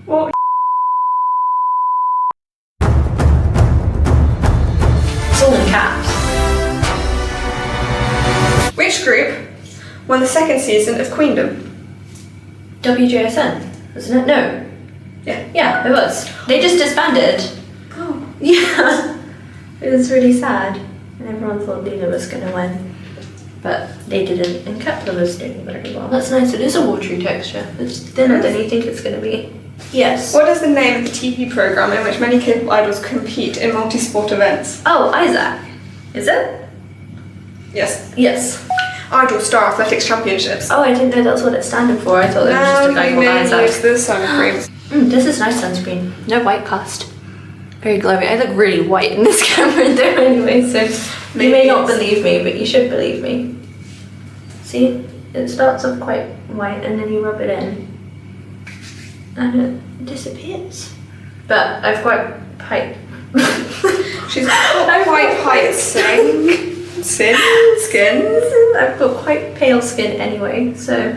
What? It's all in caps. Which group won the second season of Queendom? WJSN, wasn't it? No. Yeah. Yeah, it was. They just disbanded. Oh. Yeah. It was really sad. And everyone thought Luna was going to win. But they didn't, and Kepler was doing very well. That's nice. It is a watery texture. It's thinner than you think it's going to be. Yes. What is the name of the TV program in which many K-pop idols compete in multi-sport events? Oh, Isaac. Is it? Yes. Yes. Idol Star Athletics Championships. Oh, I didn't know that's what it standed for. I thought it was just a guy called Isaac. Use the sun cream. This is nice sunscreen. No white cast. Very glowy. I look really white in this camera though anyway, so you may not believe me, but you should believe me. See? It starts off quite white and then you rub it in and it disappears. But I've got white. She's got white skin. I've got quite pale skin anyway, so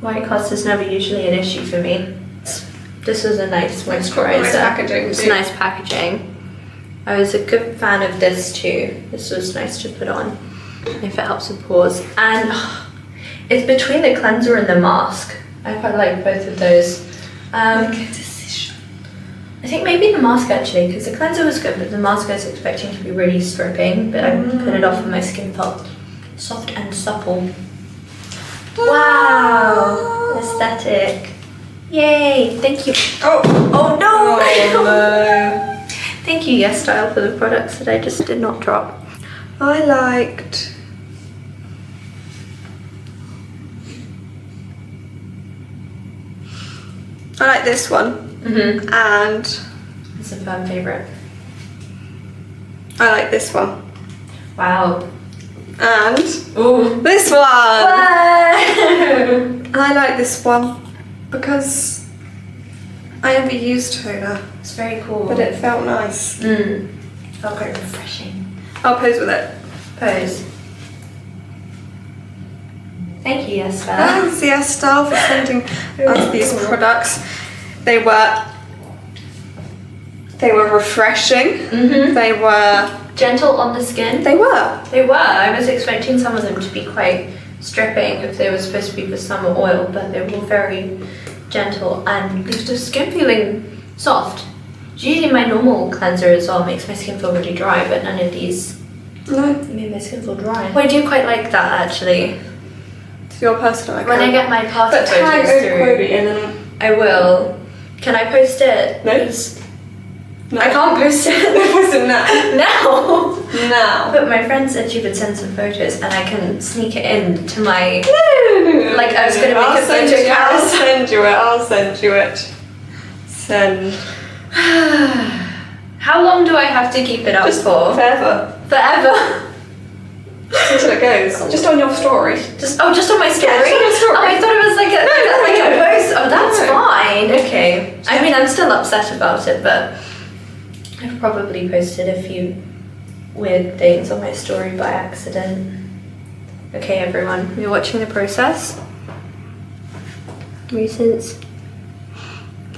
white cast is never usually an issue for me. This was a nice moisturizer. Nice packaging. It's nice packaging. I was a good fan of this too. This was nice to put on if it helps with pores. And it's between the cleanser and the mask. I quite like both of those. Make a decision. I think maybe the mask actually, because the cleanser was good, but the mask I was expecting to be really stripping, but I put it off and my skin felt soft and supple. Wow! Aesthetic. Yay! Thank you. Oh no! Oh no! Thank you, YESSTYLE, for the products that I just did not drop. I like this one. And It's a firm favourite. I like this one. Wow. And Ooh. this one. Whoa. I like this one because I never used toner, It's very cool. but it felt nice. Felt quite refreshing. I'll pose with it. Pose. Thank you, YESSTYLE. Thanks, YESSTYLE, for sending us these products. They were refreshing. They were gentle on the skin. They were. I was expecting some of them to be quite stripping if they were supposed to be for summer oil, but they were very gentle and leave the skin feeling soft. Usually my normal cleanser as well makes my skin feel really dry, but none of these made my skin feel dry. Well, I do quite like that actually. To your personal account. When I get my party But tag photos through, Cody and then I will. Can I post it? No. I can't post it. Post it now. No. But my friend said she would send some photos and I can sneak it in to my... Like I was going to make a photo I'll cast. send you it. Send. How long do I have to keep it up Just for? forever. Forever? Until it goes. Just on your story. Just on my story? Yeah, just on your story. Oh, I thought it was like a No. post. Oh, that's No. fine. Okay. I mean, I'm still upset about it, but I've probably posted a few weird things on my story by accident. Okay, everyone, you're watching the process. Reasons.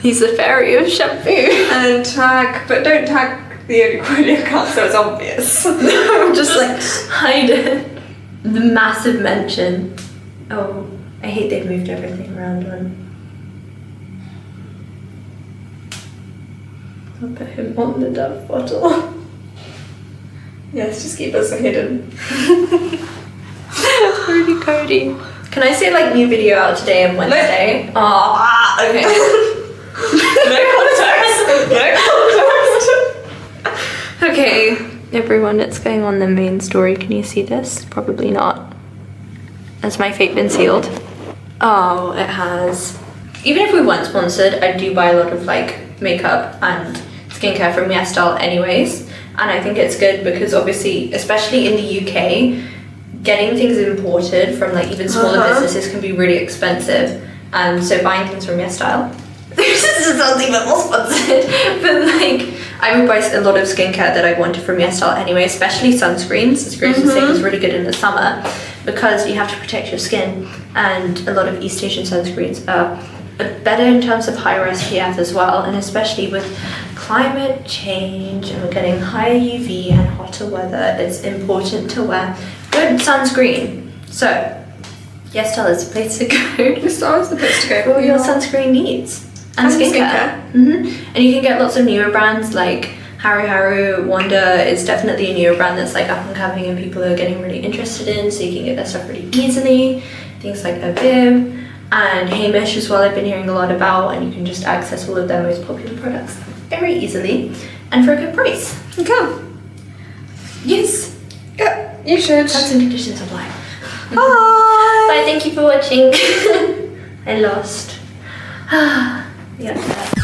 He's the fairy of shampoo. And tag, but don't tag the Only account so it's obvious. I'm just like, hide it. The massive mention. Oh, I hate they've moved everything around one. I'll put him on the Dove bottle. Yes, just keep us hidden. Cody, Cody. Can I say like new video out today and Wednesday? Oh, okay. No context. Okay, everyone, it's going on the main story. Can you see this? Probably not. Has my fate been sealed? Oh, it has. Even if we weren't sponsored, I do buy a lot of like makeup and skincare from YESSTYLE anyways. And I think it's good because obviously, especially in the UK, getting things imported from like even smaller businesses can be really expensive. And so buying things from YESSTYLE, this sounds even more sponsored, but like I would buy a lot of skincare that I wanted from YESSTYLE anyway, especially sunscreens. As Grace was saying, is really good in the summer because you have to protect your skin, and a lot of East Asian sunscreens are better in terms of higher SPF as well, and especially with climate change and we're getting higher UV and hotter weather, it's important to wear good sunscreen. So YESSTYLE is the place to go. YESSTYLE is the place to go for all your sunscreen needs and skincare. And you can get lots of newer brands like Haruharu. Wonder is definitely a newer brand that's like up and coming and people are getting really interested in, so you can get their stuff really easily. Things like Abib and Heimish as well, I've been hearing a lot about, and you can just access all of their most popular products very easily and for a good price. Okay. Yes. Yeah, you should. Terms and conditions apply. Bye. Bye, thank you for watching. I lost. Yeah.